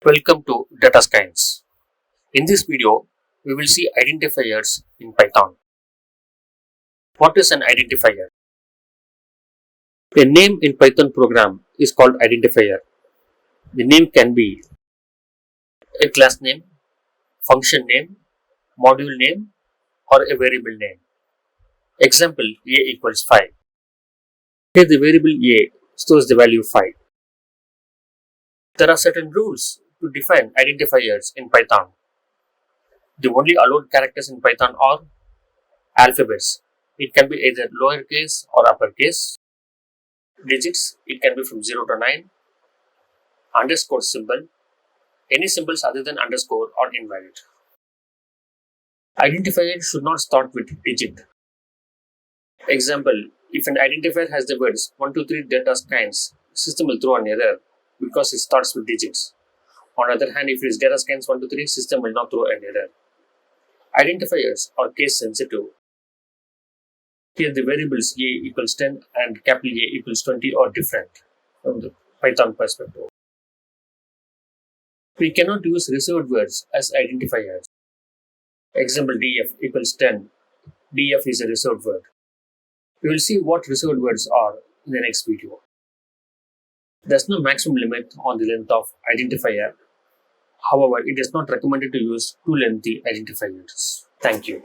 Welcome to Data Science. In this video, we will see identifiers in Python. What is an identifier? A name in Python program is called identifier. The name can be a class name, function name, module name, or a variable name. Example, a equals 5. Here the variable a stores the value 5. There are certain rules to define identifiers in Python. The only allowed characters in Python are alphabets. It can be either lowercase or uppercase. Digits, it can be from 0 to 9. Underscore symbol. Any symbols other than underscore are invalid. Identifier should not start with digit. Example, if an identifier has the words 123 data scans, system will throw an error because it starts with digits. On the other hand, if it is data scans 123, system will not throw an error. Identifiers are case sensitive. Here the variables a equals 10 and capital A equals 20 are different from the Python perspective. We cannot use reserved words as identifiers. Example, df equals 10. Df is a reserved word. We will see what reserved words are in the next video. There is no maximum limit on the length of identifier. However, it is not recommended to use too lengthy identifiers. Thank you.